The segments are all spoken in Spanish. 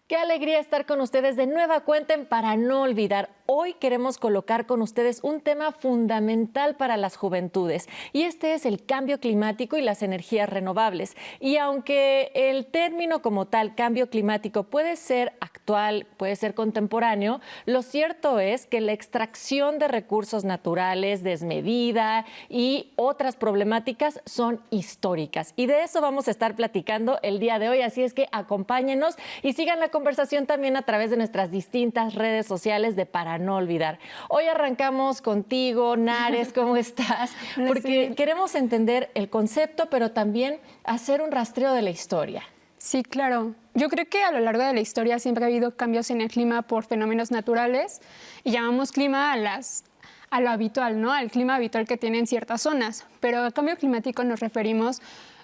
Qué alegría estar con ustedes de nueva cuenta en Para No Olvidar. Hoy queremos colocar con ustedes un tema fundamental para las juventudes y este es el cambio climático y las energías renovables. Y aunque el término como tal, cambio climático, puede ser actual, puede ser contemporáneo, lo cierto es que la extracción de recursos naturales desmedida y otras problemáticas son históricas. Y de eso vamos a estar platicando el día de hoy, así es que acompáñenos y sigan la conversación también a través de nuestras distintas redes sociales de Para No Olvidar. Hoy arrancamos contigo, Nares, ¿cómo estás? Porque queremos entender el concepto, pero también hacer un rastreo de la historia. Sí, claro. Yo creo que a lo largo de la historia siempre ha habido cambios en el clima por fenómenos naturales y llamamos clima a lo habitual, ¿no? Al clima habitual que tienen ciertas zonas. Pero al cambio climático nos referimos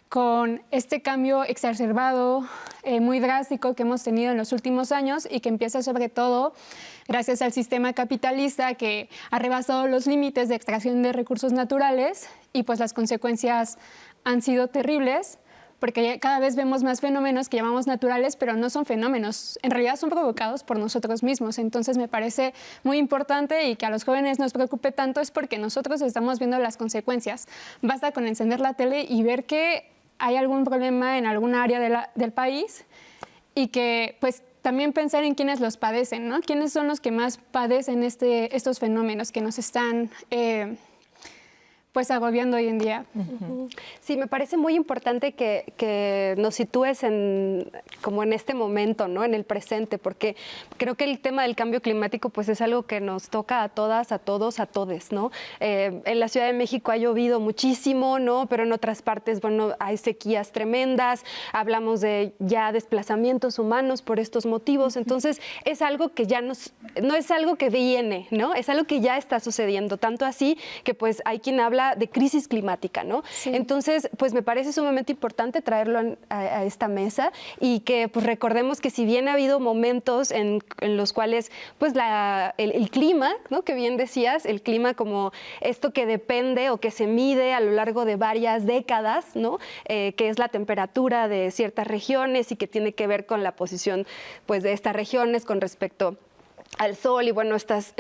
con este cambio exacerbado, muy drástico que hemos tenido en los últimos años y que empieza sobre todo gracias al sistema capitalista que ha rebasado los límites de extracción de recursos naturales y pues las consecuencias han sido terribles porque cada vez vemos más fenómenos que llamamos naturales, pero no son fenómenos, en realidad son provocados por nosotros mismos. Entonces me parece muy importante y que a los jóvenes nos preocupe tanto es porque nosotros estamos viendo las consecuencias. Basta con encender la tele y ver que hay algún problema en alguna área del país y que pues también pensar en quiénes los padecen, ¿no? ¿Quiénes son los que más padecen estos fenómenos que nos están pues agobiando hoy en día? Sí, me parece muy importante que nos sitúes como en este momento, ¿no? En el presente, porque creo que el tema del cambio climático pues es algo que nos toca a todas, a todos, a todes, ¿no? En la Ciudad de México ha llovido muchísimo, ¿no? Pero en otras partes, bueno, hay sequías tremendas, hablamos de ya desplazamientos humanos por estos motivos, entonces es algo que ya no es algo que viene, ¿no? Es algo que ya está sucediendo, tanto así que pues hay quien habla de crisis climática, ¿no? Sí. Entonces, pues me parece sumamente importante traerlo a esta mesa y que pues recordemos que si bien ha habido momentos en los cuales pues el clima, ¿no? Que bien decías, el clima como esto que depende o que se mide a lo largo de varias décadas, ¿no? Que es la temperatura de ciertas regiones y que tiene que ver con la posición pues de estas regiones con respecto al sol y bueno, estas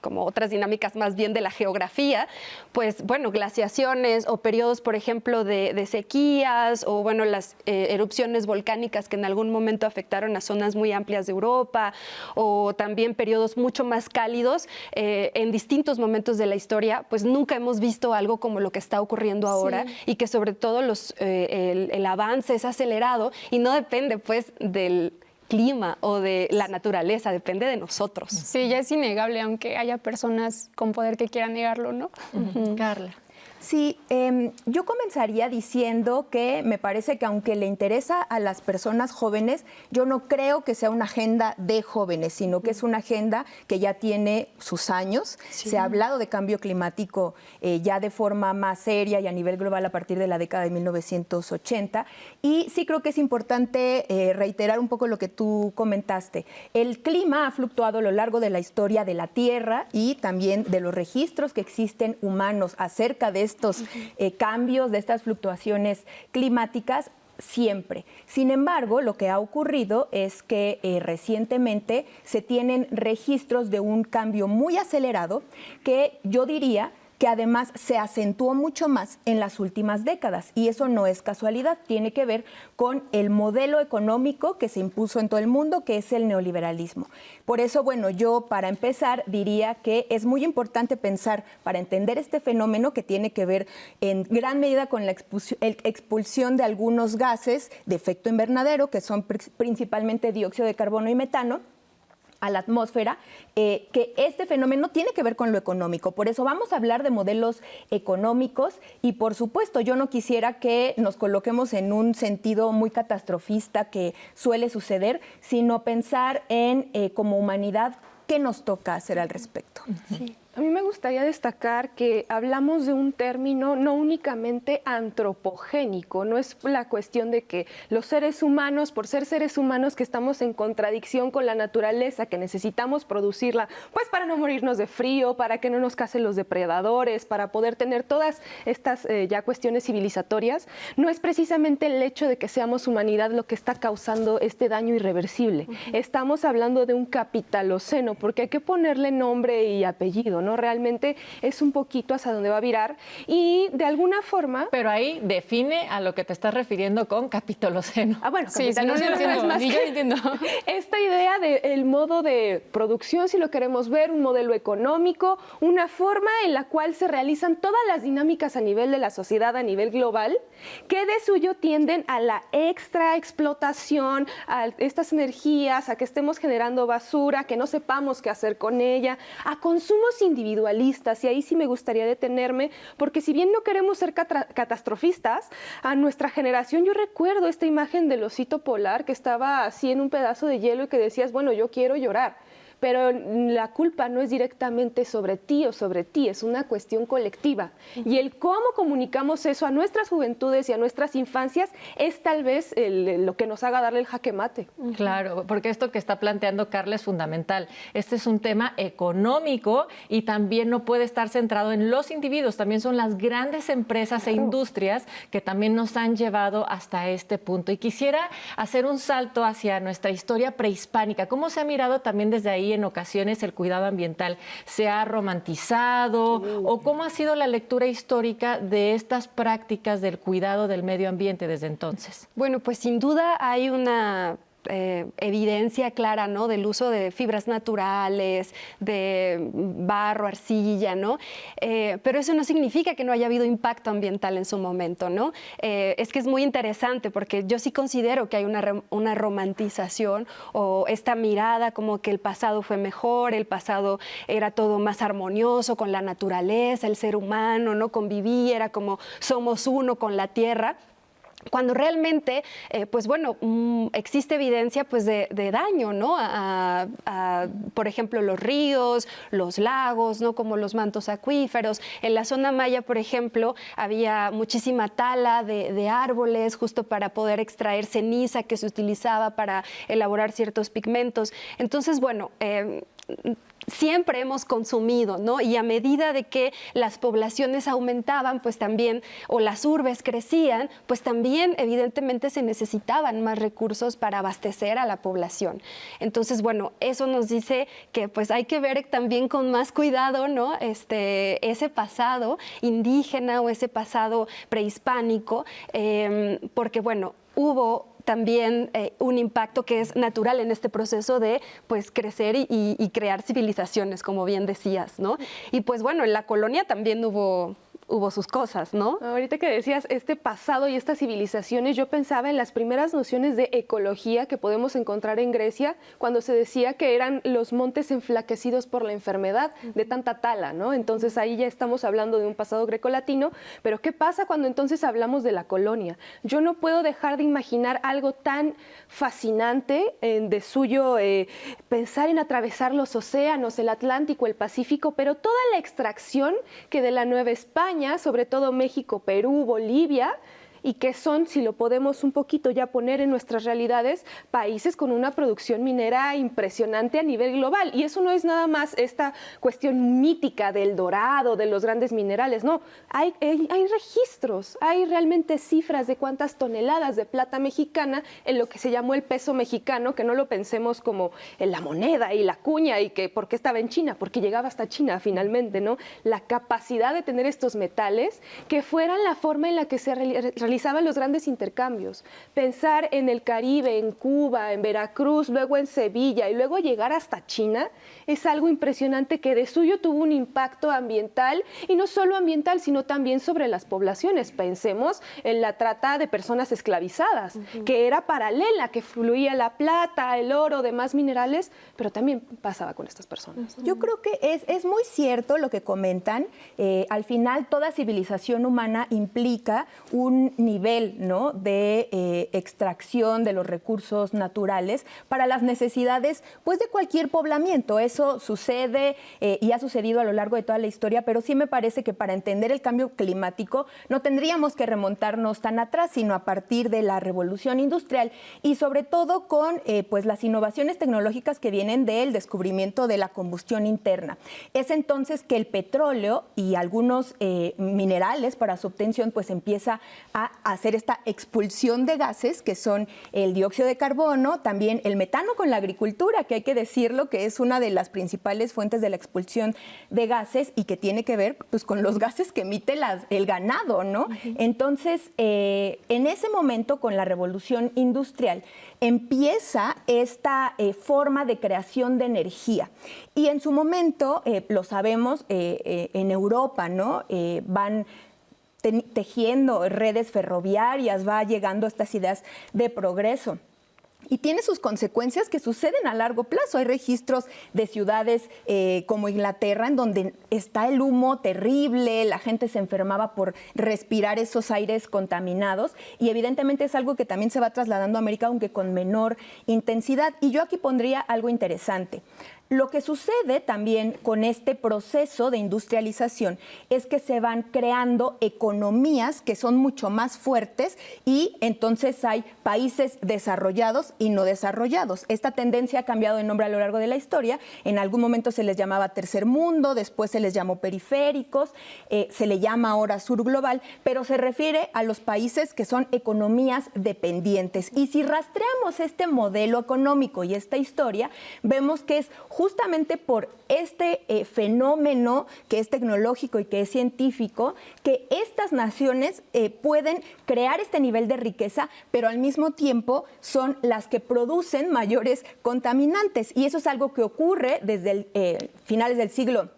como otras dinámicas más bien de la geografía, pues bueno, glaciaciones o periodos, por ejemplo, de sequías o bueno, las erupciones volcánicas que en algún momento afectaron a zonas muy amplias de Europa o también periodos mucho más cálidos en distintos momentos de la historia, pues nunca hemos visto algo como lo que está ocurriendo ahora y que sobre todo el avance es acelerado y no depende pues del clima o de la naturaleza, depende de nosotros. Sí, ya es innegable, aunque haya personas con poder que quieran negarlo, ¿no? Carla. Sí, yo comenzaría diciendo que me parece que aunque le interesa a las personas jóvenes, yo no creo que sea una agenda de jóvenes, sino que es una agenda que ya tiene sus años. Sí. Se ha hablado de cambio climático ya de forma más seria y a nivel global a partir de la década de 1980. Y sí creo que es importante reiterar un poco lo que tú comentaste. El clima ha fluctuado a lo largo de la historia de la Tierra y también de los registros que existen humanos acerca de estos cambios, de estas fluctuaciones climáticas, siempre. Sin embargo, lo que ha ocurrido es que recientemente se tienen registros de un cambio muy acelerado que yo diría que además se acentuó mucho más en las últimas décadas. Y eso no es casualidad, tiene que ver con el modelo económico que se impuso en todo el mundo, que es el neoliberalismo. Por eso, bueno, yo para empezar diría que es muy importante pensar, para entender este fenómeno que tiene que ver en gran medida con la expulsión de algunos gases de efecto invernadero, que son principalmente dióxido de carbono y metano, a la atmósfera, que este fenómeno tiene que ver con lo económico. Por eso vamos a hablar de modelos económicos y, por supuesto, yo no quisiera que nos coloquemos en un sentido muy catastrofista que suele suceder, sino pensar en, como humanidad, qué nos toca hacer al respecto. Sí. A mí me gustaría destacar que hablamos de un término no únicamente antropogénico, no es la cuestión de que los seres humanos, por ser seres humanos que estamos en contradicción con la naturaleza, que necesitamos producirla, pues para no morirnos de frío, para que no nos casen los depredadores, para poder tener todas estas ya cuestiones civilizatorias, no es precisamente el hecho de que seamos humanidad lo que está causando este daño irreversible. Estamos hablando de un capitaloceno, porque hay que ponerle nombre y apellido, ¿no? Realmente es un poquito hacia dónde va a virar y de alguna forma... Pero ahí define a lo que te estás refiriendo con capitaloceno. Bueno, sí, no lo entiendo, ni yo entiendo. Esta idea del modo de producción, si lo queremos ver, un modelo económico, una forma en la cual se realizan todas las dinámicas a nivel de la sociedad, a nivel global, que de suyo tienden a la extra explotación, a estas energías, a que estemos generando basura, que no sepamos qué hacer con ella, a consumos individualistas, y ahí sí me gustaría detenerme, porque si bien no queremos ser catastrofistas, a nuestra generación yo recuerdo esta imagen del osito polar que estaba así en un pedazo de hielo y que decías, bueno, yo quiero llorar. Pero la culpa no es directamente sobre ti o sobre ti, es una cuestión colectiva. Y el cómo comunicamos eso a nuestras juventudes y a nuestras infancias es tal vez lo que nos haga darle el jaque mate. Claro, porque esto que está planteando Carla es fundamental. Este es un tema económico y también no puede estar centrado en los individuos, también son las grandes empresas e industrias que también nos han llevado hasta este punto. Y quisiera hacer un salto hacia nuestra historia prehispánica. ¿Cómo se ha mirado también desde ahí en ocasiones el cuidado ambiental? ¿Se ha romantizado? ¿O cómo ha sido la lectura histórica de estas prácticas del cuidado del medio ambiente desde entonces? Bueno, pues sin duda hay una evidencia clara, ¿no? Del uso de fibras naturales, de barro, arcilla, ¿no? Pero eso no significa que no haya habido impacto ambiental en su momento, ¿no? Es que es muy interesante porque yo sí considero que hay una romantización o esta mirada como que el pasado fue mejor, el pasado era todo más armonioso con la naturaleza, el ser humano, ¿no? Convivía, era como somos uno con la tierra. Cuando realmente, pues bueno, existe evidencia pues de daño, ¿no? Por ejemplo, los ríos, los lagos, ¿no? Como los mantos acuíferos. En la zona maya, por ejemplo, había muchísima tala de árboles justo para poder extraer ceniza que se utilizaba para elaborar ciertos pigmentos. Entonces, bueno, siempre hemos consumido, ¿no? Y a medida de que las poblaciones aumentaban, pues también, o las urbes crecían, pues también evidentemente se necesitaban más recursos para abastecer a la población. Entonces, bueno, eso nos dice que pues hay que ver también con más cuidado, ¿no? Ese pasado indígena o ese pasado prehispánico, porque, bueno, hubo también un impacto que es natural en este proceso de pues crecer y crear civilizaciones, como bien decías, ¿no? Y pues bueno, en la colonia también hubo sus cosas, ¿no? Ahorita que decías este pasado y estas civilizaciones, yo pensaba en las primeras nociones de ecología que podemos encontrar en Grecia, cuando se decía que eran los montes enflaquecidos por la enfermedad de tanta tala, ¿no? Entonces ahí ya estamos hablando de un pasado grecolatino, pero ¿qué pasa cuando entonces hablamos de la colonia? Yo no puedo dejar de imaginar algo tan fascinante de suyo, pensar en atravesar los océanos, el Atlántico, el Pacífico, pero toda la extracción que de la Nueva España, sobre todo México, Perú, Bolivia, y que son, si lo podemos un poquito ya poner en nuestras realidades, países con una producción minera impresionante a nivel global. Y eso no es nada más esta cuestión mítica del dorado, de los grandes minerales, no. Hay registros, hay realmente cifras de cuántas toneladas de plata mexicana en lo que se llamó el peso mexicano, que no lo pensemos como en la moneda y la cuña y que por qué estaba en China, porque llegaba hasta China finalmente, ¿no? La capacidad de tener estos metales que fueran la forma en la que se realizaban los grandes intercambios. Pensar en el Caribe, en Cuba, en Veracruz, luego en Sevilla y luego llegar hasta China es algo impresionante que de suyo tuvo un impacto ambiental y no solo ambiental, sino también sobre las poblaciones. Pensemos en la trata de personas esclavizadas, que era paralela, que fluía la plata, el oro, demás minerales, pero también pasaba con estas personas. Yo creo que es muy cierto lo que comentan. Al final, toda civilización humana implica un nivel, ¿no?, de extracción de los recursos naturales para las necesidades, pues, de cualquier poblamiento. Eso sucede y ha sucedido a lo largo de toda la historia, pero sí me parece que para entender el cambio climático no tendríamos que remontarnos tan atrás, sino a partir de la revolución industrial y sobre todo con pues las innovaciones tecnológicas que vienen del descubrimiento de la combustión interna. Es entonces que el petróleo y algunos minerales para su obtención pues empieza a hacer esta expulsión de gases que son el dióxido de carbono, también el metano con la agricultura, que hay que decirlo que es una de las principales fuentes de la expulsión de gases y que tiene que ver pues con los gases que emite el ganado, ¿no? Entonces, en ese momento con la revolución industrial empieza esta forma de creación de energía y en su momento, lo sabemos, en Europa, ¿no? Van tejiendo redes ferroviarias, va llegando a estas ideas de progreso. Y tiene sus consecuencias que suceden a largo plazo. Hay registros de ciudades como Inglaterra en donde está el humo terrible, la gente se enfermaba por respirar esos aires contaminados y evidentemente es algo que también se va trasladando a América, aunque con menor intensidad. Y yo aquí pondría algo interesante. Lo que sucede también con este proceso de industrialización es que se van creando economías que son mucho más fuertes y entonces hay países desarrollados y no desarrollados. Esta tendencia ha cambiado de nombre a lo largo de la historia. En algún momento se les llamaba tercer mundo, después se les llamó periféricos, se le llama ahora sur global, pero se refiere a los países que son economías dependientes. Y si rastreamos este modelo económico y esta historia, vemos que es justamente por este fenómeno que es tecnológico y que es científico, que estas naciones pueden crear este nivel de riqueza, pero al mismo tiempo son las que producen mayores contaminantes. Y eso es algo que ocurre desde finales del siglo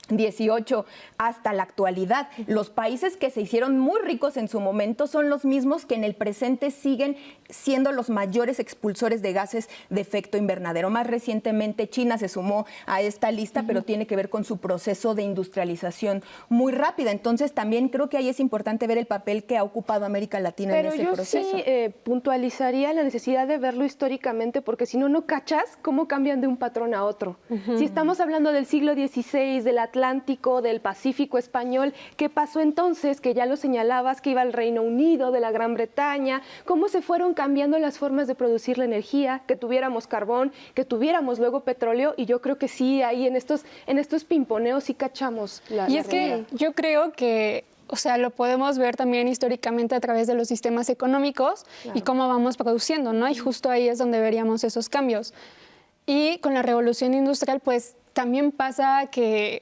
XVIII hasta la actualidad. Los países que se hicieron muy ricos en su momento son los mismos que en el presente siguen siendo los mayores expulsores de gases de efecto invernadero. Más recientemente China se sumó a esta lista, pero tiene que ver con su proceso de industrialización muy rápida. Entonces también creo que ahí es importante ver el papel que ha ocupado América Latina en ese proceso. Pero yo sí puntualizaría la necesidad de verlo históricamente, porque si no, no cachas cómo cambian de un patrón a otro. Si estamos hablando del siglo XVI, del Atlántico, del Pacífico español, ¿qué pasó entonces? Que ya lo señalabas, que iba al Reino Unido, de la Gran Bretaña, cómo se fueron cambiando las formas de producir la energía, que tuviéramos carbón, que tuviéramos luego petróleo, y yo creo que sí, ahí en estos pimponeos sí cachamos la Y es que yo creo que, o sea, lo podemos ver también históricamente a través de los sistemas económicos y cómo vamos produciendo, ¿no? Y justo ahí es donde veríamos esos cambios. Y con la revolución industrial, pues también pasa que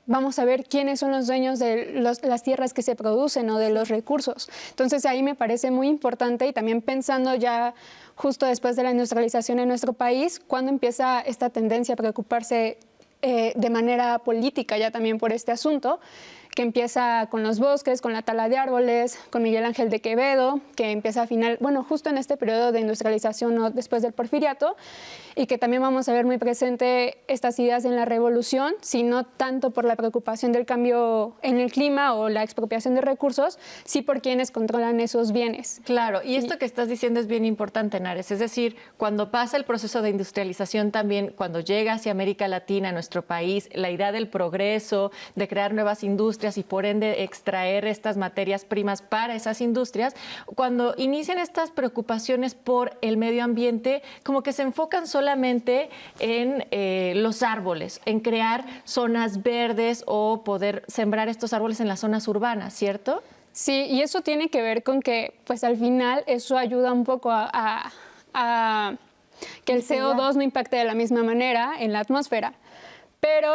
vamos a ver quiénes son los dueños de las tierras que se producen o de los recursos. Entonces ahí me parece muy importante y también pensando ya justo después de la industrialización en nuestro país, cuando empieza esta tendencia a preocuparse de manera política ya también por este asunto, que empieza con los bosques, con la tala de árboles, con Miguel Ángel de Quevedo, que empieza a final, bueno, justo en este periodo de industrialización o después del Porfiriato, y que también vamos a ver muy presente estas ideas en la revolución, sino tanto por la preocupación del cambio en el clima o la expropiación de recursos, sí por quienes controlan esos bienes. Claro, y esto que estás diciendo es bien importante, Nares, es decir, cuando pasa el proceso de industrialización también, cuando llega hacia América Latina, a nuestro país, la idea del progreso, de crear nuevas industrias y por ende extraer estas materias primas para esas industrias, cuando inician estas preocupaciones por el medio ambiente, como que se enfocan solamente en los árboles, en crear zonas verdes o poder sembrar estos árboles en las zonas urbanas, ¿cierto? Sí, y eso tiene que ver con que, pues al final, eso ayuda un poco a que el CO2 no impacte de la misma manera en la atmósfera. Pero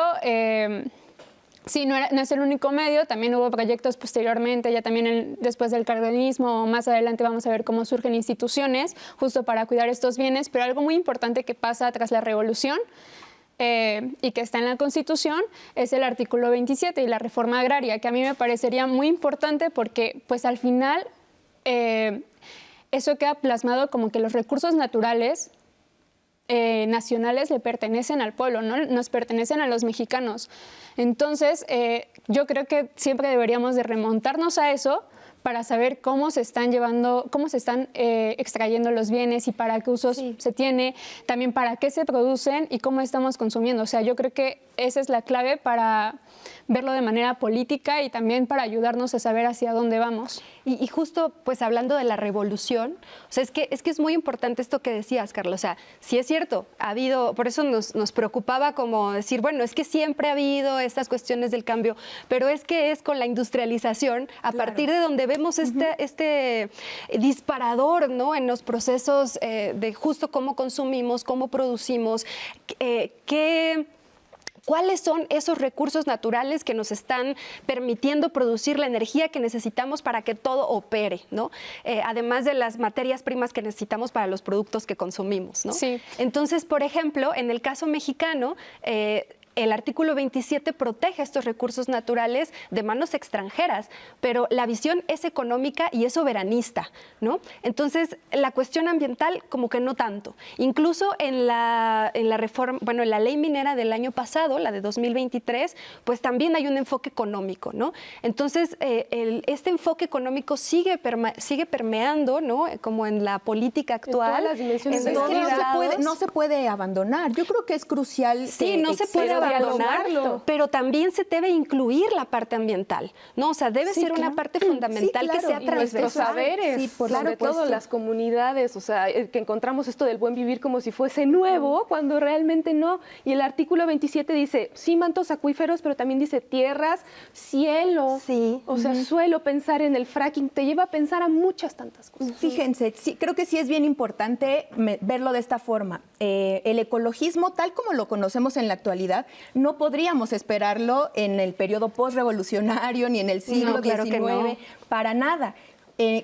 sí, no es el único medio, también hubo proyectos posteriormente, ya también después del cardenismo, más adelante vamos a ver cómo surgen instituciones justo para cuidar estos bienes, pero algo muy importante que pasa tras la revolución y que está en la Constitución es el artículo 27 y la reforma agraria, que a mí me parecería muy importante porque pues al final eso queda plasmado como que los recursos naturales nacionales le pertenecen al pueblo, ¿no? Nos pertenecen a los mexicanos. Entonces, yo creo que siempre deberíamos de remontarnos a eso para saber cómo se están extrayendo los bienes y para qué usos se tiene, también para qué se producen y cómo estamos consumiendo. O sea, yo creo que esa es la clave para verlo de manera política y también para ayudarnos a saber hacia dónde vamos. Y justo, pues hablando de la revolución, o sea, es que es muy importante esto que decías, Carlos. O sea, sí es cierto, ha habido, por eso nos preocupaba como decir, bueno, es que siempre ha habido estas cuestiones del cambio, pero es que es con la industrialización, a partir de donde vemos este disparador, ¿no? En los procesos de justo cómo consumimos, cómo producimos, ¿cuáles son esos recursos naturales que nos están permitiendo producir la energía que necesitamos para que todo opere, ¿no? Además de las materias primas que necesitamos para los productos que consumimos, ¿no? Sí. Entonces, por ejemplo, en el caso mexicano, el artículo 27 protege estos recursos naturales de manos extranjeras, pero la visión es económica y es soberanista, ¿no? Entonces, la cuestión ambiental como que no tanto. Incluso en la reforma, bueno, en la ley minera del año pasado, la de 2023, pues también hay un enfoque económico, ¿no? Entonces, este enfoque económico sigue permeando, ¿no? Como en la política actual. En todas las dimensiones en todos lados. No se puede abandonar. Yo creo que es crucial. Sí, no se puede abandonarlo, pero también se debe incluir la parte ambiental, ¿no? O sea, debe ser una parte fundamental que sea y nuestros transversal. saberes, sobre todo las comunidades, o sea, que encontramos esto del buen vivir como si fuese nuevo, cuando realmente no. Y el artículo 27 dice, sí, mantos acuíferos, pero también dice tierras, cielo. Sí. O sea, suelo pensar en el fracking, te lleva a pensar a muchas tantas cosas. Fíjense, sí, creo que sí es bien importante verlo de esta forma. El ecologismo, tal como lo conocemos en la actualidad, no podríamos esperarlo en el periodo postrevolucionario ni en el siglo XIX, para nada.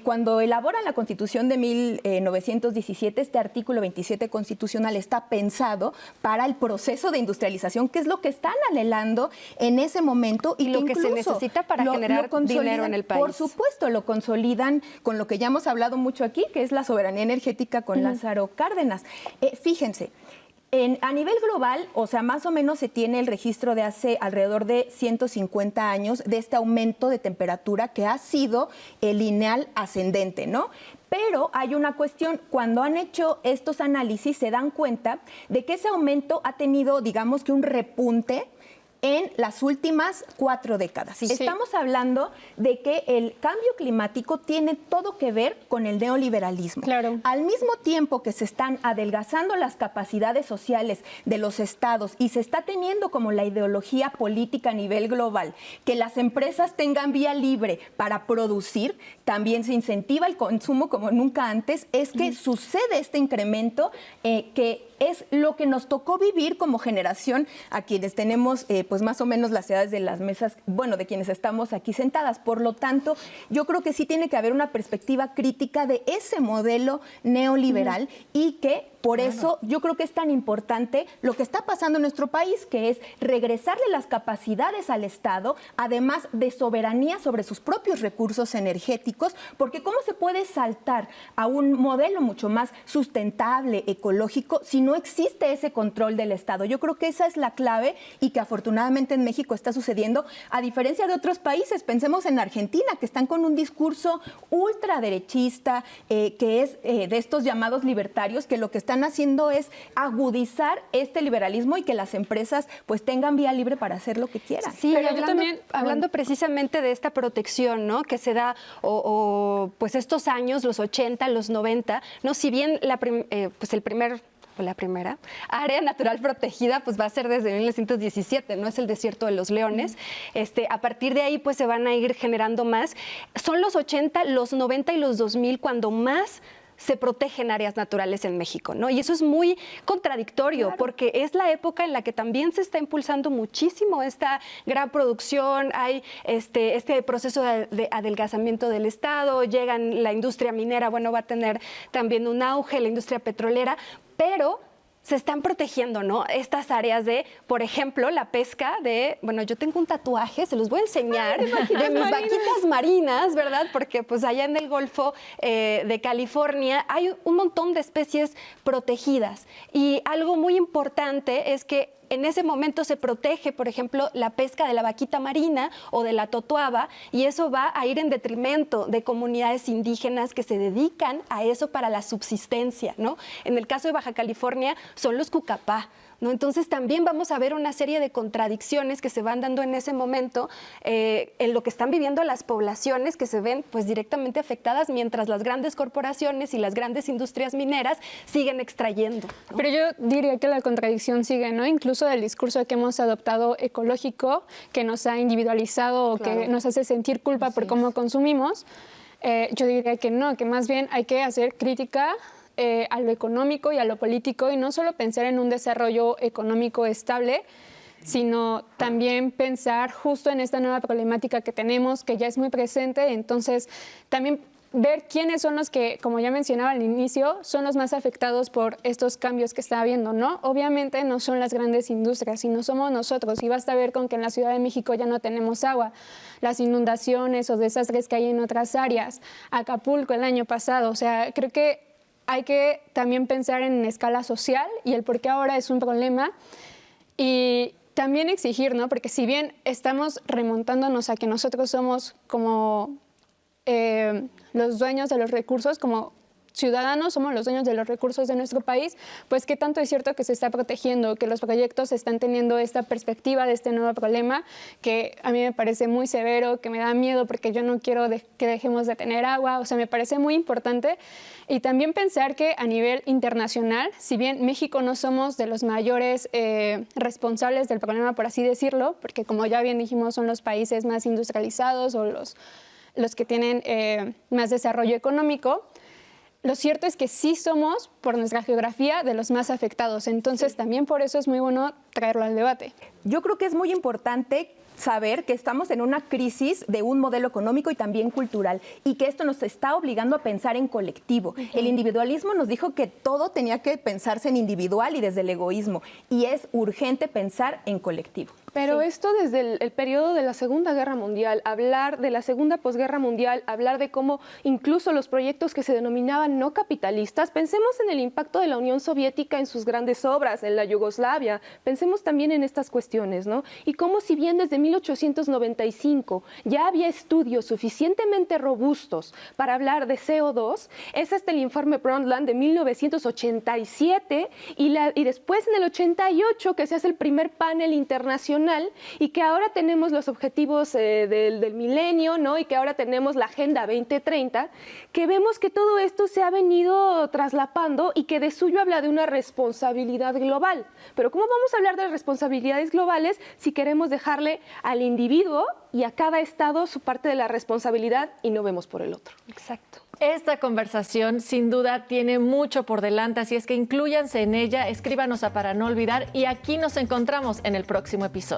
Cuando elaboran la Constitución de 1917, este artículo 27 constitucional está pensado para el proceso de industrialización, que es lo que están anhelando en ese momento y lo que se necesita para generar dinero en el país. Por supuesto, lo consolidan con lo que ya hemos hablado mucho aquí, que es la soberanía energética con Lázaro Cárdenas. Fíjense. A nivel global, o sea, más o menos se tiene el registro de hace alrededor de 150 años de este aumento de temperatura que ha sido lineal ascendente, ¿no? Pero hay una cuestión, cuando han hecho estos análisis se dan cuenta de que ese aumento ha tenido, digamos que un repunte en las últimas 4 décadas. Sí. Estamos hablando de que el cambio climático tiene todo que ver con el neoliberalismo. Claro. Al mismo tiempo que se están adelgazando las capacidades sociales de los estados y se está teniendo como la ideología política a nivel global, que las empresas tengan vía libre para producir, también se incentiva el consumo como nunca antes, es que sucede este incremento que es lo que nos tocó vivir como generación a quienes tenemos pues más o menos las edades de las mesas, bueno, de quienes estamos aquí sentadas. Por lo tanto, yo creo que sí tiene que haber una perspectiva crítica de ese modelo neoliberal y que por eso yo creo que es tan importante lo que está pasando en nuestro país, que es regresarle las capacidades al Estado, además de soberanía sobre sus propios recursos energéticos, porque ¿cómo se puede saltar a un modelo mucho más sustentable, ecológico, si no existe ese control del Estado? Yo creo que esa es la clave y que afortunadamente en México está sucediendo, a diferencia de otros países. Pensemos en Argentina, que están con un discurso ultraderechista, que es de estos llamados libertarios, que lo que están haciendo es agudizar este liberalismo y que las empresas pues tengan vía libre para hacer lo que quieran. Sí, pero hablando precisamente de esta protección, ¿no? Que se da pues estos años, los 80, los 90, ¿no? Si bien la primera área natural protegida pues va a ser desde 1917, no es el desierto de los Leones. A partir de ahí pues se van a ir generando más. Son los 80, los 90 y los 2000 cuando más se protegen áreas naturales en México, ¿no? Y eso es muy contradictorio, porque es la época en la que también se está impulsando muchísimo esta gran producción, hay este proceso de adelgazamiento del Estado, la industria minera, bueno, va a tener también un auge, la industria petrolera, pero se están protegiendo, ¿no? Estas áreas de, por ejemplo, la pesca bueno, yo tengo un tatuaje, se los voy a enseñar, de mis vaquitas marinas, ¿verdad? Porque pues allá en el Golfo de California hay un montón de especies protegidas. Y algo muy importante es que en ese momento se protege, por ejemplo, la pesca de la vaquita marina o de la totoaba, y eso va a ir en detrimento de comunidades indígenas que se dedican a eso para la subsistencia, ¿no? En el caso de Baja California son los cucapá, ¿no? Entonces también vamos a ver una serie de contradicciones que se van dando en ese momento en lo que están viviendo las poblaciones que se ven pues directamente afectadas mientras las grandes corporaciones y las grandes industrias mineras siguen extrayendo, ¿no? Pero yo diría que la contradicción sigue, ¿no? Incluso del discurso que hemos adoptado ecológico, que nos ha individualizado o que nos hace sentir culpa por cómo consumimos, yo diría que no, que más bien hay que hacer crítica a lo económico y a lo político, y no solo pensar en un desarrollo económico estable, sino también pensar justo en esta nueva problemática que tenemos, que ya es muy presente. Entonces también ver quiénes son los que, como ya mencionaba al inicio, son los más afectados por estos cambios que está habiendo, ¿no? Obviamente no son las grandes industrias, sino somos nosotros, y basta ver con que en la Ciudad de México ya no tenemos agua, las inundaciones o desastres que hay en otras áreas, Acapulco el año pasado. O sea, creo que hay que también pensar en escala social y el por qué ahora es un problema, y también exigir, ¿no? Porque si bien estamos remontándonos a que nosotros somos como los dueños de los recursos, como ciudadanos somos los dueños de los recursos de nuestro país, pues qué tanto es cierto que se está protegiendo, que los proyectos están teniendo esta perspectiva de este nuevo problema, que a mí me parece muy severo, que me da miedo porque yo no quiero que dejemos de tener agua. O sea, me parece muy importante. Y también pensar que a nivel internacional, si bien México no somos de los mayores responsables del problema, por así decirlo, porque como ya bien dijimos, son los países más industrializados o los que tienen más desarrollo económico, lo cierto es que sí somos, por nuestra geografía, de los más afectados. Entonces, también por eso es muy bueno traerlo al debate. Yo creo que es muy importante saber que estamos en una crisis de un modelo económico y también cultural, y que esto nos está obligando a pensar en colectivo. El individualismo nos dijo que todo tenía que pensarse en individual y desde el egoísmo, y es urgente pensar en colectivo. Pero esto desde el periodo de la Segunda Guerra Mundial, hablar de la Segunda Posguerra Mundial, hablar de cómo incluso los proyectos que se denominaban no capitalistas, pensemos en el impacto de la Unión Soviética en sus grandes obras, en la Yugoslavia, pensemos también en estas cuestiones, ¿no? Y cómo si bien desde 1895 ya había estudios suficientemente robustos para hablar de CO2, es hasta el informe Brundtland de 1987 y después en el 88 que se hace el primer panel internacional, y que ahora tenemos los objetivos del milenio, ¿no? Y que ahora tenemos la Agenda 2030, que vemos que todo esto se ha venido traslapando y que de suyo habla de una responsabilidad global. Pero ¿cómo vamos a hablar de responsabilidades globales si queremos dejarle al individuo y a cada estado su parte de la responsabilidad y no vemos por el otro? Exacto. Esta conversación sin duda tiene mucho por delante, así es que inclúyanse en ella, escríbanos a Para No Olvidar, y aquí nos encontramos en el próximo episodio.